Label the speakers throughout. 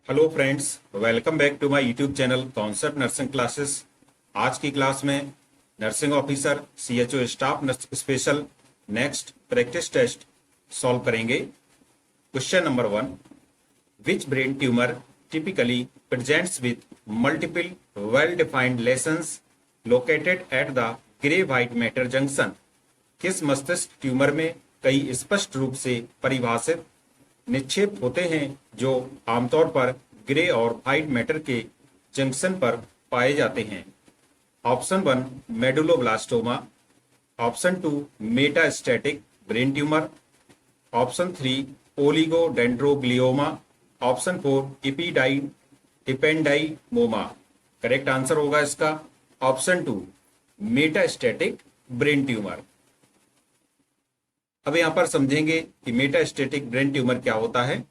Speaker 1: Hello friends, welcome back to my YouTube channel Concept Nursing Classes. आज की class में nursing officer CHO staff nurse special next practice test solve करेंगे। Question number 1, which brain tumour typically presents with multiple well defined lesions located at the grey white matter junction. किस मस्तिष्क tumour में कई स्पष्ट रूप से परिभाषित निक्षेप होते हैं जो आमतौर पर ग्रे और व्हाइट मैटर के जंक्शन पर पाए जाते हैं? Option 1 medulloblastoma, option 2 metastatic brain tumour, option 3 oligodendroglioma, option 4 ependymoma. Correct answer होगा इसका ऑप्शन 2 मेटास्टैटिक ब्रेन ट्यूमर। अब यहां पर समझेंगे कि मेटास्टैटिक ब्रेन ट्यूमर क्या होता है।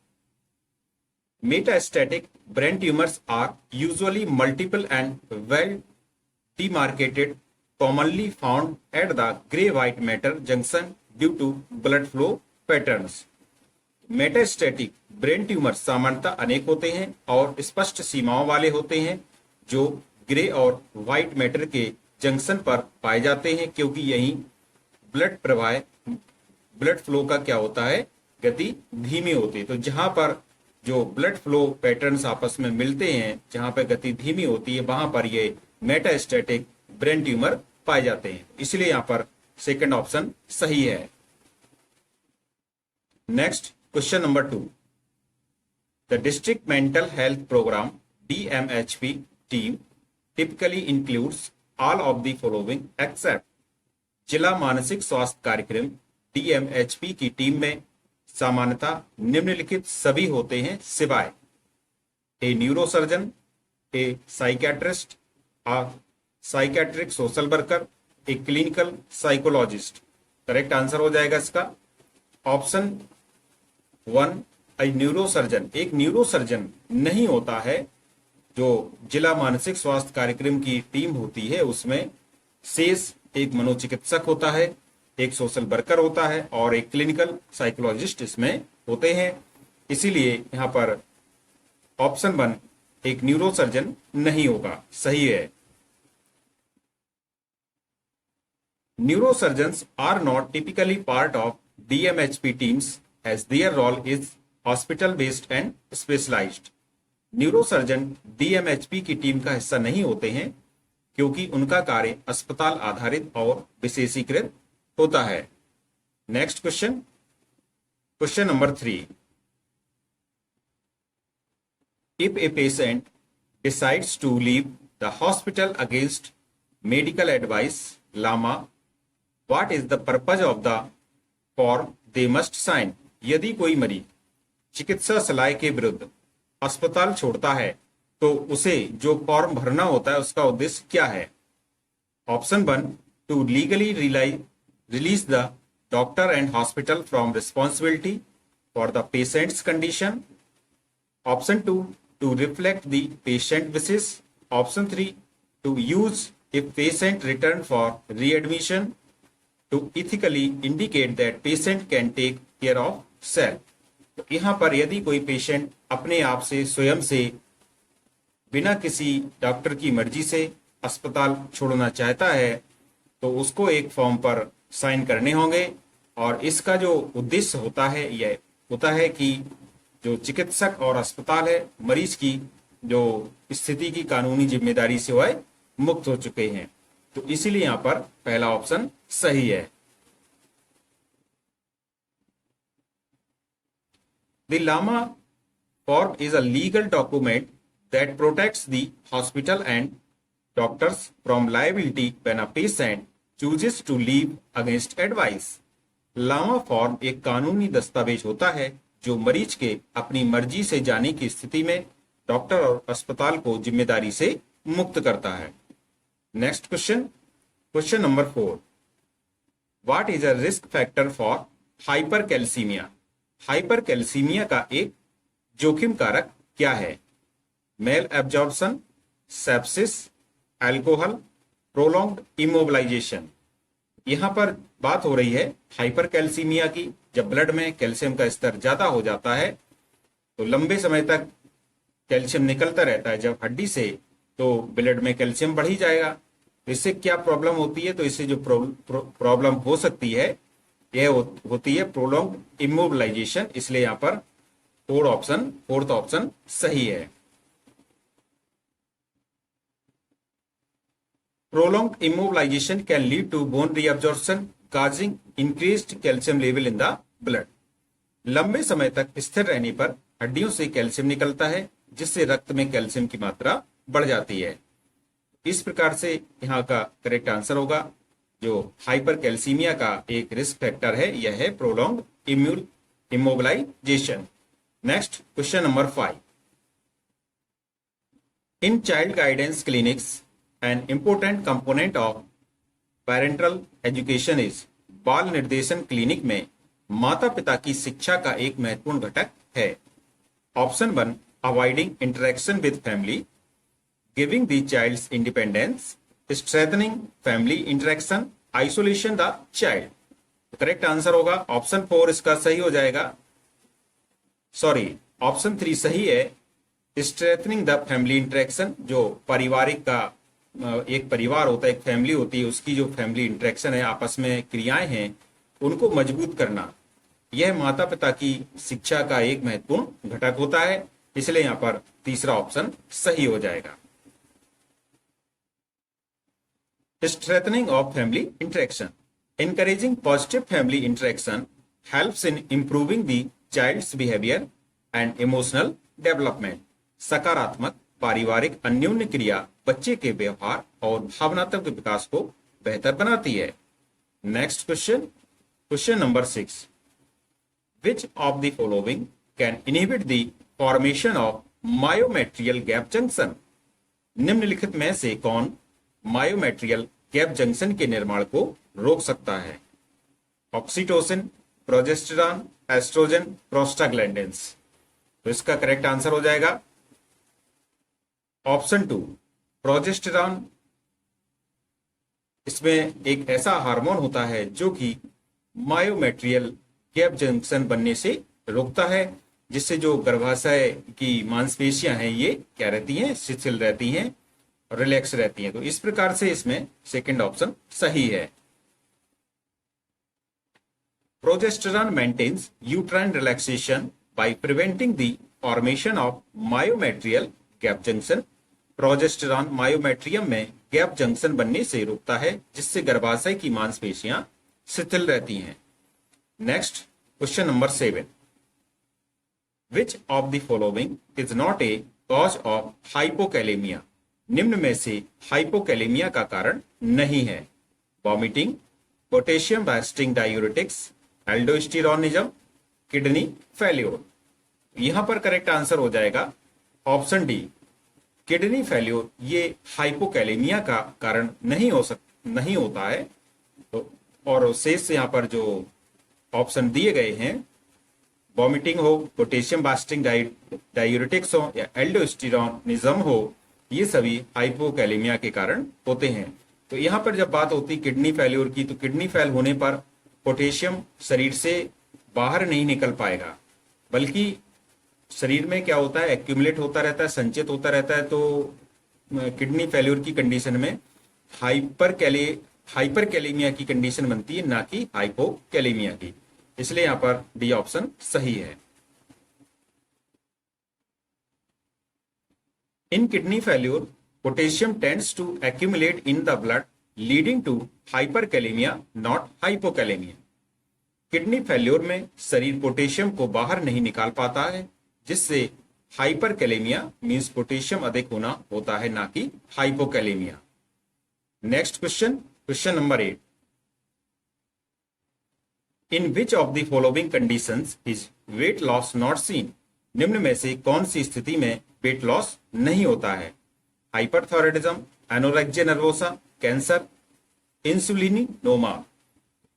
Speaker 1: Metastatic brain tumours are usually multiple and well demarcated, commonly found at the gray-white matter junction due to blood flow patterns. Metastatic brain tumour सामान्यतः अनेक होते हैं और स्पष्ट सीमाओं वाले होते हैं जो ग्रे और व्हाइट मैटर के जंक्शन पर पाए जाते हैं, क्योंकि यहीं ब्लड फ्लो का क्या होता है, गति धीमी होती है। तो जहां पर जो ब्लड फ्लो पैटर्न्स आपस में मिलते हैं, जहां पर गति धीमी होती है, वहां पर ये मेटास्टैटिक ब्रेन ट्यूमर पाए जाते हैं। इसलिए यहां पर सेकंड ऑप्शन सही है। Next question number 2, the district mental health programme DMHP team typically includes all of the following except. जिला मानसिक स्वास्थ्य कार्यक्रम DMHP की टीम में सामान्यतः निम्नलिखित सभी होते हैं सिवाय a neurosurgeon, a psychiatrist, a psychiatric social worker, a clinical psychologist. Correct answer हो जाएगा इसका ऑप्शन 1 ए न्यूरोसर्जन। एक न्यूरोसर्जन नहीं होता है। जो जिला मानसिक स्वास्थ्य कार्यक्रम की टीम होती है उसमें शेष एक मनोचिकित्सक होता है, एक सोशल वर्कर होता है और एक क्लिनिकल साइकोलॉजिस्ट इसमें होते हैं। इसीलिए यहां पर ऑप्शन 1 एक न्यूरोसर्जन नहीं होगा, सही है। Neurosurgeons are not typically part of DMHP teams as their role is hospital based and specialised. Neurosurgeon DMHP की टीम का हिस्सा नहीं होते हैं क्योंकि उनका कार्य अस्पताल आधारित और विशेषीकृत होता है। Next question, question number 3, if a patient decides to leave the hospital against medical advice, LAMA, what is the purpose of the form they must sign? यदि कोई मरीज चिकित्सा सलाह के विरुद्ध अस्पताल छोड़ता है तो उसे जो फॉर्म भरना होता है उसका उद्देश्य क्या है? Option 1 to legally release the doctor and hospital from responsibility for the patient's condition, option 2 to reflect the patient wishes, option 3 to use if patient return for readmission, to ethically indicate that patient can take care of self। तो यहाँ पर यदि कोई patient अपने आप से स्वयं से बिना किसी डॉक्टर की मर्जी से अस्पताल छोड़ना चाहता है तो उसको एक फॉर्म पर साइन करने होंगे और इसका जो उद्देश्य होता है यह होता है कि जो चिकित्सक और अस्पताल है मरीज की जो स्थिति की कानूनी जिम्मेदारी से वह मुक्त हो चुके हैं। तो इसीलिए यहां पर पहला ऑप्शन सही है। The LAMA form is a legal document that protects the hospital and doctors from liability when a patient chooses to leave against advice. LAMA form एक कानूनी दस्तावेज होता है जो मरीज के अपनी मर्जी से जाने की स्थिति में डॉक्टर और अस्पताल को जिम्मेदारी से मुक्त करता है। Next question, question number 4, what is a risk factor for hypercalcemia? Hypercalcemia का एक जोखिम कारक क्या है? Malabsorption, sepsis, alcohol, prolonged immobilization. यहां पर बात हो रही है हाइपरकैल्सीमिया की। जब ब्लड में कैल्शियम का स्तर ज्यादा हो जाता है तो लंबे समय तक कैल्शियम निकलता रहता है जब हड्डी से, तो ब्लड में कैल्शियम बढ़ ही जाएगा। तो इससे क्या प्रॉब्लम होती है? तो इससे जो प्रॉब्लम हो सकती है यह होती है प्रोलॉन्ग इमोबिलाइजेशन। इसलिए यहाँ पर फोर्थ ऑप्शन सही है। Prolong immobilization can lead to bone reabsorption causing increased calcium level in the blood. लंबे समय तक स्थिर रहने पर हड्डियों से कैल्शियम निकलता है, जिससे रक्त में कैल्शियम की मात्रा बढ़ जाती है। इस प्रकार से यहाँ का करेक्ट आंसर होगा जो हाइपर कैल्सीमिया का एक रिस्क फैक्टर है, यह है prolong immobilization. Next question number 5। In child guidance clinics an important component of parental education is. बाल निर्देशन क्लिनिक में माता पिता की शिक्षा का एक महत्वपूर्ण घटक है। Option 1 avoiding interaction with family, giving the child's independence, strengthening family interaction, isolation the child. Correct answer होगा ऑप्शन 4 इसका सही हो जाएगा। सॉरी, ऑप्शन 3 सही है, स्ट्रेथनिंग द फैमिली इंटरेक्शन। जो पारिवारिक का एक परिवार होता है, एक फैमिली होती है, उसकी जो फैमिली इंटरेक्शन है, आपस में क्रियाएं हैं, उनको मजबूत करना, यह माता पिता की शिक्षा का एक महत्वपूर्ण घटक होता है। इसलिए यहां पर तीसरा ऑप्शन सही हो जाएगा। Strengthening of family interaction, encouraging positive family interaction helps in improving the child's behavior and emotional development। सकारात्मक पारिवारिक अन्योन्य क्रिया बच्चे के व्यवहार और भावनात्मक विकास को बेहतर बनाती है। Next question number 6। Which of the following can inhibit the formation of myometrial gap junction? निम्नलिखित में से कौन मायोमेट्रियल गैप जंक्शन के निर्माण को रोक सकता है? Oxytocin, progesterone, estrogen, prostaglandins. तो इसका करेक्ट आंसर हो जाएगा ऑप्शन 2 प्रोजेस्टेरॉन। इसमें एक ऐसा हार्मोन होता है जो कि मायोमेट्रियल गैप जंक्शन बनने से रोकता है, जिससे जो गर्भाशय की मांसपेशियां हैं ये क्या रहती हैं? शिथिल रहती हैं, रिलैक्स रहती हैं। तो इस प्रकार से इसमें सेकंड ऑप्शन सही है। Progesterone maintains uterine relaxation by preventing the formation of myometrial gap junction. Progesterone myometrium में गैप जंक्शन बनने से रोकता है, जिससे गर्भाशय की मांसपेशियां शिथिल रहती हैं। Next question number 7। Which of the following is not a cause of hypokalemia? निम्न में से हाइपोकैलेमिया का कारण नहीं है। Vomiting, potassium basting diuretics, aldosteronism, kidney failure. यहां पर करेक्ट आंसर हो जाएगा ऑप्शन डी, किडनी फेल्योर। ये हाइपोकैलेमिया का कारण नहीं होता है। तो और शेष यहां पर जो ऑप्शन दिए गए हैं, वॉमिटिंग हो, पोटेशियम बास्टिंग डायूरेटिक्स हो या एल्डोस्टेरोनिज्म हो, ये सभी हाइपोकैलेमिया के कारण होते हैं। तो यहां पर जब बात होती किडनी फेल्योर की, तो किडनी फेल होने पर पोटेशियम शरीर से बाहर नहीं निकल पाएगा, बल्कि शरीर में क्या होता है, एक्यूमुलेट होता रहता है, संचित होता रहता है। तो किडनी फेल्योर की कंडीशन में हाइपरकैलेमिया की कंडीशन बनती है, ना कि हाइपोकैलेमिया की। इसलिए यहां पर डी ऑप्शन सही है। In kidney failure, potassium tends to accumulate in the blood, leading to hyperkalemia, not hypokalemia। Kidney failure में शरीर पोटेशियम को बाहर नहीं निकाल पाता है, जिससे हाइपरकैलेमिया मींस पोटेशियम अधिक होना होता है, ना कि hypokalemia. Next question number 8। In which of the following conditions is weight loss not seen? निम्न में से कौन सी स्थिति में वेट लॉस नहीं होता है? Hyperthyroidism, anorexia nervosa, cancer, insulinoma.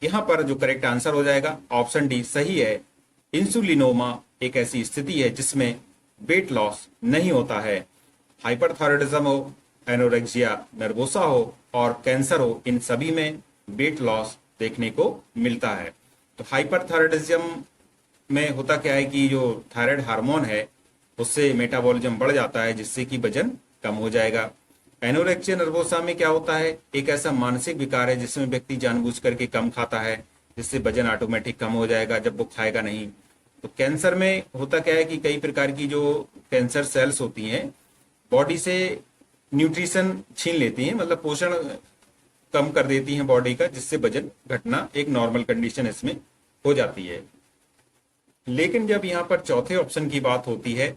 Speaker 1: यहां पर जो करेक्ट आंसर हो जाएगा ऑप्शन डी सही है। इंसुलिनोमा एक ऐसी स्थिति है जिसमें वेट लॉस नहीं होता है। हाइपरथायराइडिज्म हो, एनोरेक्सिया नर्वोसा हो और कैंसर हो, इन सभी में वेट लॉस देखने को मिलता है। तो हाइपरथायराइडिज्म में होता क्या है कि जो थायराइड हार्मोन है उससे मेटाबॉलिज्म बढ़ जाता है, जिससे कि वजन कम हो जाएगा। एनोरेक्सिया नर्वोसा में क्या होता है, एक ऐसा मानसिक विकार है जिसमें व्यक्ति जानबूझ करके कम खाता है, जिससे वजन ऑटोमेटिक कम हो जाएगा जब वो खाएगा नहीं। तो कैंसर में होता क्या है कि कई प्रकार की जो कैंसर सेल्स होती हैं बॉडी से न्यूट्रिशन छीन लेती हैं, मतलब पोषण कम कर देती हैं बॉडी का, जिससे वजन घटना एक नॉर्मल कंडीशन इसमें हो जाती है। लेकिन जब यहाँ पर चौथे ऑप्शन की बात होती है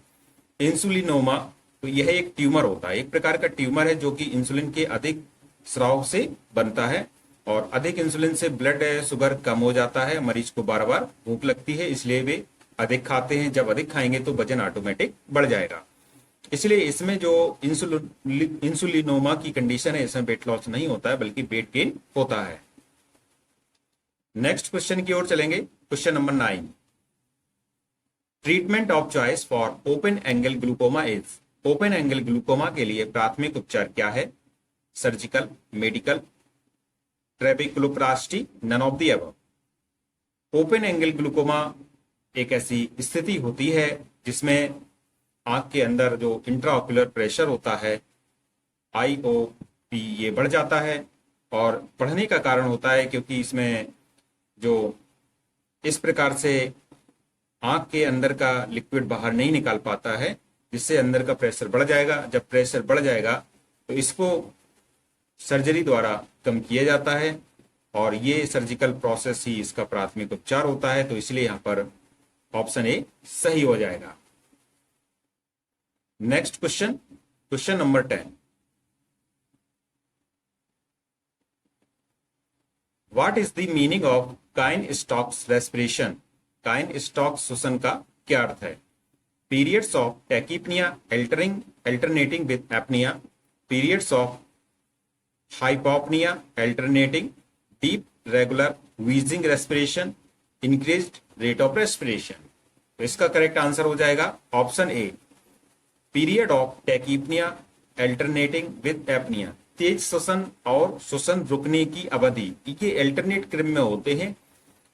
Speaker 1: इंसुलिनोमा, तो यह एक ट्यूमर होता है, एक प्रकार का ट्यूमर है जो कि इंसुलिन के अधिक स्राव से बनता है, और अधिक इंसुलिन से ब्लड शुगर कम हो जाता है, मरीज को बार बार भूख लगती है, इसलिए वे अधिक खाते हैं। जब अधिक खाएंगे तो वजन ऑटोमेटिक बढ़ जाएगा। इसलिए इसमें जो इंसुलिनोमा की कंडीशन है, इसमें वेट लॉस नहीं होता है बल्कि वेट गेन होता है। नेक्स्ट क्वेश्चन की ओर चलेंगे। Question number 9, treatment of choice for open angle glaucoma is, open angle glaucoma के लिए प्राथमिक उपचार क्या है? Surgical, medical, trabeculoplasty, none of the above. Open angle glaucoma एक ऐसी स्थिति होती है जिसमें आंख के अंदर जो इंट्राओक्यूलर प्रेशर होता है IOP ये बढ़ जाता है, और बढ़ने का कारण होता है क्योंकि इसमें जो इस प्रकार से आंख के अंदर का लिक्विड बाहर नहीं निकाल पाता है, जिससे अंदर का प्रेशर बढ़ जाएगा। जब प्रेशर बढ़ जाएगा तो इसको सर्जरी द्वारा कम किया जाता है, और ये सर्जिकल प्रोसेस ही इसका प्राथमिक उपचार होता है। तो इसलिए यहां पर ऑप्शन ए सही हो जाएगा। Next question, question number 10, what is the meaning of Cheyne Stokes respiration? Cheyne Stokes श्वसन का क्या अर्थ है? Periods of tachypnoea alternating with apnoea, periods of hypopnoea alternating, deep regular wheezing respiration, increased rate of respiration. तो इसका correct answer हो जाएगा option A, period of tachypnoea alternating with apnoea. तेज श्वसन और श्वसन रुकने की अवधि ये अल्टरनेट क्रम में होते हैं।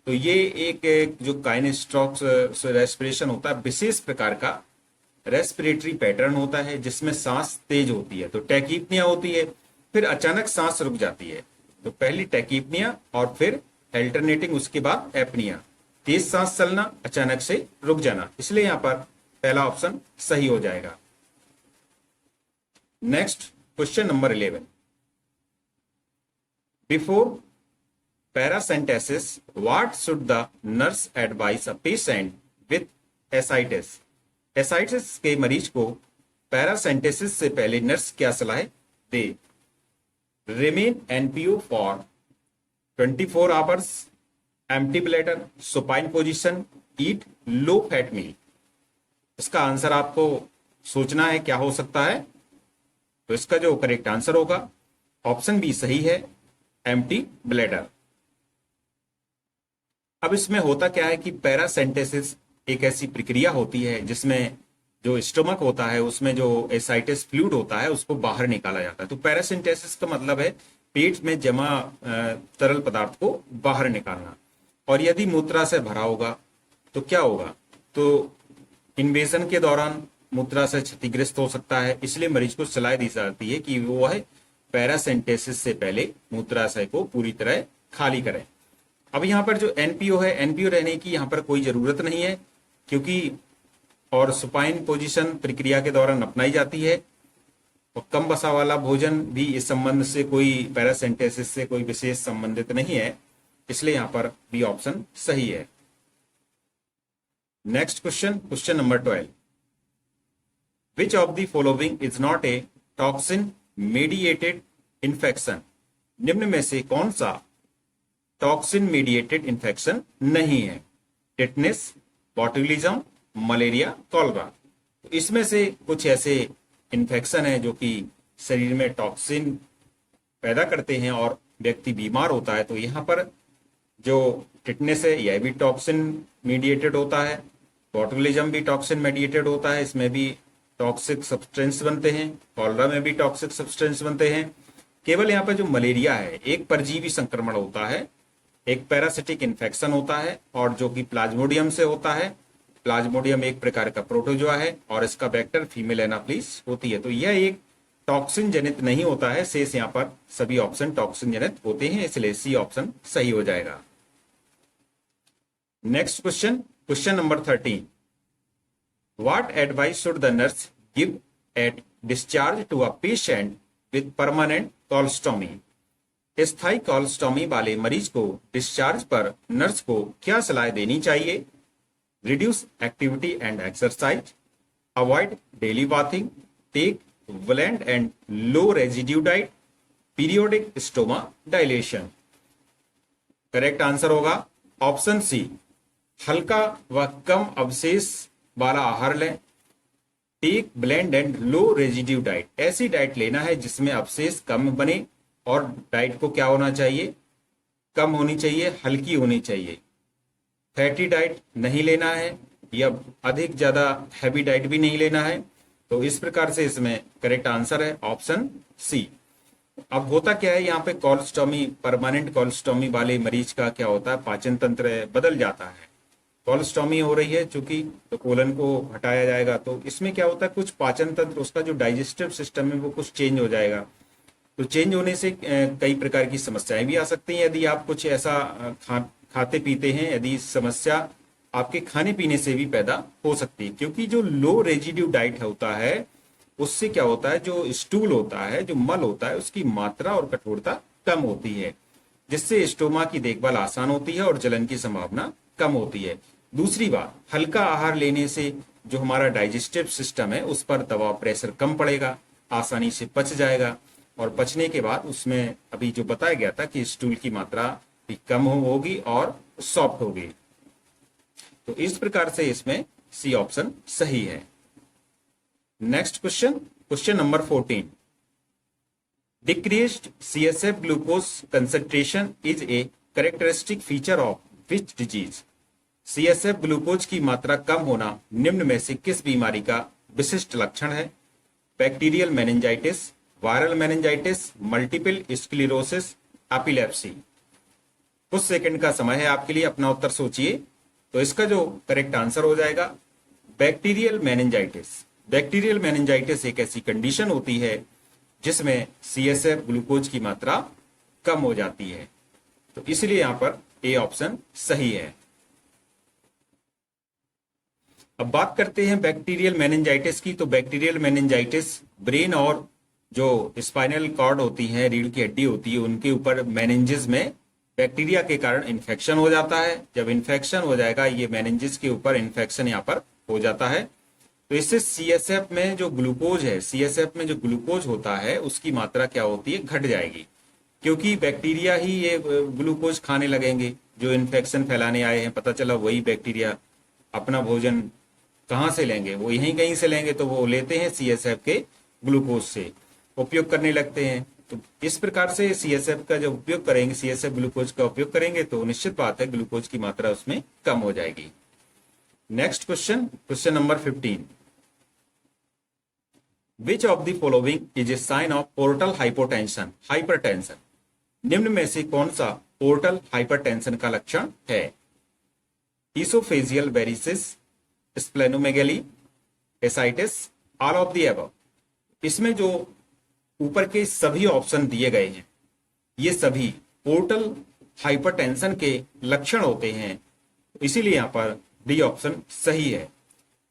Speaker 1: तो ये एक जो काइनेस्ट्रॉक्स रेस्पिरेशन होता है, विशेष प्रकार का रेस्पिरेटरी पैटर्न होता है जिसमें सांस तेज होती है। तो टैकीपनिया होती है, फिर अचानक सांस रुक जाती है। तो पहली टैकीपनिया और फिर अल्टरनेटिंग, उसके बाद एपनिया, तेज सांस चलना, अचानक से रुक जाना। इसलिए यहां पर पहला ऑप्शन सही हो जाएगा। Next question number 11, before paracentesis what should the nurse advise a patient with ascites? Ascites के मरीज को पैरासेंटेसिस से पहले नर्स क्या सलाह दे? Remain NPO for 24 hours, empty bladder, supine position, eat low fat meal. इसका आंसर आपको सोचना है क्या हो सकता है। तो इसका जो करेक्ट आंसर होगा ऑप्शन बी सही है, एम्प्टी ब्लैडर। अब इसमें होता क्या है कि पैरासेंटेसिस एक ऐसी प्रक्रिया होती है जिसमें जो स्टोमक होता है उसमें जो एसाइटिस फ्लूइड होता है उसको बाहर निकाला जाता है। तो पैरासेंटेसिस का मतलब है पेट में जमा तरल पदार्थ को बाहर निकालना। और यदि मूत्रा से भरा होगा तो क्या होगा? तो इन्वेजन के दौरान मूत्राशय क्षतिग्रस्त हो सकता है। इसलिए मरीज को सलाह दी जाती है कि वो है पैरासेंटेसिस से पहले मूत्राशय को पूरी तरह खाली करें। अब यहाँ पर जो NPO है, NPO रहने की यहाँ पर कोई जरूरत नहीं है, क्योंकि और सुपाइन पोजीशन प्रक्रिया के दौरान अपनाई जाती है, और कम वसा वाला भोजन भी इस संबंध से कोई पैरासेंटेसिस से कोई विशेष संबंधित नहीं है। इसलिए यहाँ पर बी ऑप्शन सही है। Next question, question number 12, which of the following is not a toxin mediated infection? निम्न में से कौन सा टॉक्सिन मेडिएटेड इन्फेक्शन नहीं है? Tetanus, botulism, malaria, cholera. तो इसमें से कुछ ऐसे इन्फेक्शन है जो कि शरीर में टॉक्सिन पैदा करते हैं और व्यक्ति बीमार होता है। तो यहाँ पर जो टिटनेस है यह भी टॉक्सिन मीडिएटेड होता है, बॉटुलिज्म भी टॉक्सिन मेडिएटेड होता है, इसमें भी टॉक्सिक सब्सटेंस बनते हैं, कॉलरा में भी टॉक्सिक सब्सटेंस बनते हैं। केवल यहाँ पर जो मलेरिया है एक परजीवी संक्रमण होता है, एक पैरासिटिक इन्फेक्शन होता है, और जो कि प्लाज्मोडियम से होता है, प्लाज्मोडियम एक प्रकार का प्रोटोजोआ है और इसका वेक्टर फीमेल एनाप्लिस होती है। तो यह एक टॉक्सिन जनित नहीं होता है। शेष यहाँ पर सभी ऑप्शन टॉक्सिन जनित होते हैं, इसलिए सी ऑप्शन सही हो जाएगा। Next question, question number 13। What advice should the nurse give at discharge to a patient with permanent colostomy? स्थायी कॉलोस्टॉमी वाले मरीज को डिस्चार्ज पर नर्स को क्या सलाह देनी चाहिए? Reduce activity and exercise, avoid daily bathing, take bland and low residue diet, periodic stoma dilation. Correct answer होगा ऑप्शन सी, हल्का व कम अवशेष वाला आहार लें। Take bland and low residue diet, ऐसी डाइट लेना है जिसमें अवशेष कम बने और डाइट को क्या होना चाहिए? कम होनी चाहिए, हल्की होनी चाहिए। फैटी डाइट नहीं लेना है या अधिक ज्यादा हैवी डाइट भी नहीं लेना है। तो इस प्रकार से इसमें करेक्ट आंसर है ऑप्शन सी। अब होता क्या है यहाँ पे, कोलोस्टॉमी, परमानेंट कोलोस्टॉमी वाले मरीज का क्या होता है, पाचन तंत्र बदल जाता है। कोलोस्टॉमी हो रही है चूंकि, तो कोलन को हटाया जाएगा, तो इसमें क्या होता है, कुछ पाचन तंत्र, उसका जो डाइजेस्टिव सिस्टम है वो कुछ चेंज हो जाएगा। तो चेंज होने से कई प्रकार की समस्याएं भी आ सकती हैं। यदि आप कुछ ऐसा खाते पीते हैं, यदि समस्या आपके खाने पीने से भी पैदा हो सकती है, क्योंकि जो लो रेजिड्यू डाइट होता है उससे क्या होता है, जो स्टूल होता है, जो मल होता है, उसकी मात्रा और कठोरता कम होती है, जिससे स्टोमा की देखभाल आसान होती है और जलन की संभावना कम होती है। दूसरी बात, हल्का आहार लेने से जो हमारा डाइजेस्टिव सिस्टम है उस पर दबाव, प्रेशर कम पड़ेगा, आसानी से पच जाएगा, और पचने के बाद उसमें अभी जो बताया गया था कि स्टूल की मात्रा भी कम होगी और सॉफ्ट होगी। तो इस प्रकार से इसमें सी ऑप्शन सही है। Next question, question number 14। Decreased CSF glucose concentration is a characteristic feature of which disease? CSF glucose की मात्रा कम होना निम्न में से किस बीमारी का विशिष्ट लक्षण है? Bacterial meningitis, viral meningitis, multiple sclerosis, epilepsy. कुछ सेकंड का समय है आपके लिए, अपना उत्तर सोचिए। तो इसका जो करेक्ट आंसर हो जाएगा बैक्टीरियल मेनिंजाइटिस। बैक्टीरियल मेनिंजाइटिस एक ऐसी कंडीशन होती है जिसमें CSF ग्लूकोज की मात्रा कम हो जाती है। तो इसलिए यहां पर ए ऑप्शन सही है। अब बात करते हैं बैक्टीरियल मेनिंजाइटिस की। तो बैक्टीरियल मेनिंजाइटिस ब्रेन और जो स्पाइनल कॉर्ड होती है, रीढ़ की हड्डी होती है, उनके ऊपर मेनिंजेस में बैक्टीरिया के कारण इन्फेक्शन हो जाता है। जब इन्फेक्शन हो जाएगा, ये मेनिंजेस के ऊपर इन्फेक्शन यहाँ पर हो जाता है, तो इससे CSF में जो ग्लूकोज है, CSF में जो ग्लूकोज होता है उसकी मात्रा क्या होती है, घट जाएगी, क्योंकि बैक्टीरिया ही ये ग्लूकोज खाने लगेंगे जो इन्फेक्शन फैलाने आए हैं। पता चला वही बैक्टीरिया अपना भोजन कहाँ से लेंगे, वो यहीं कहीं से लेंगे, तो वो लेते हैं CSF के ग्लूकोज से, उपयोग करने लगते हैं। तो इस प्रकार से CSF का जब उपयोग करेंगे, CSF ग्लूकोज का उपयोग करेंगे, तो निश्चित बात है ग्लूकोज की मात्रा उसमें कम हो जाएगी। Next question, question number 15। Which of the following is a sign of portal hypotension, hypertension? निम्न में से कौन सा पोर्टल हाइपरटेंशन का लक्षण है? Oesophageal varices, splenomegaly, ascites, all of the above. इसमें जो ऊपर के सभी ऑप्शन दिए गए हैं, ये सभी पोर्टल हाइपरटेंशन के लक्षण होते हैं, इसीलिए यहां पर डी ऑप्शन सही है।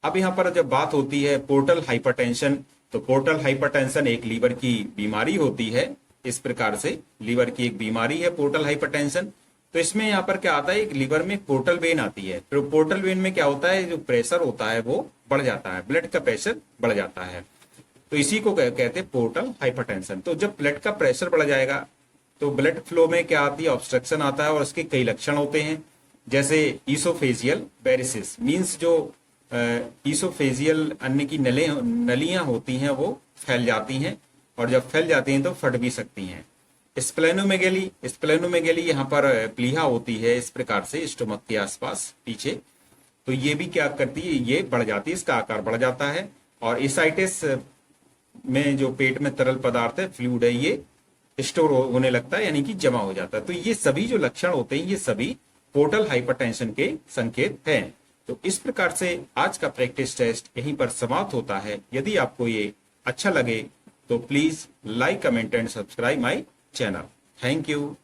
Speaker 1: अब यहां पर जब बात होती है पोर्टल हाइपरटेंशन, तो पोर्टल हाइपरटेंशन एक लीवर की बीमारी होती है। इस प्रकार से लीवर की एक बीमारी है पोर्टल हाइपरटेंशन। तो इसमें यहाँ पर क्या आता है, एक लीवर में पोर्टल वेन आती है। तो पोर्टल वेन में क्या होता है, जो प्रेशर होता है वो बढ़ जाता है, ब्लड का प्रेशर बढ़ जाता है, तो इसी को कहते हैं पोर्टल हाइपरटेंशन। तो जब ब्लड का प्रेशर बढ़ जाएगा तो ब्लड फ्लो में क्या आती है, ऑब्स्ट्रक्शन आता है, और उसके कई लक्षण होते हैं, जैसे ईसोफेजियल वेरिसिस, मींस जो ईसोफेजियल अन्न की नलियां होती हैं वो फैल जाती हैं, और जब फैल जाती हैं तो फट भी सकती हैं। स्प्लेनोमेगेली, स्प्लेनोमेगेली यहाँ पर प्लीहा होती है इस प्रकार से स्टोमक के आसपास पीछे, तो ये भी क्या करती है, ये बढ़ जाती है, इसका आकार बढ़ जाता है। और एसाइटिस में जो पेट में तरल पदार्थ है, फ्लूइड है, ये स्टोर होने लगता है, यानी कि जमा हो जाता है। तो ये सभी जो लक्षण होते हैं ये सभी पोर्टल हाइपरटेंशन के संकेत हैं। तो इस प्रकार से आज का प्रैक्टिस टेस्ट यहीं पर समाप्त होता है। यदि आपको ये अच्छा लगे तो please like, comment and subscribe my channel. Thank you.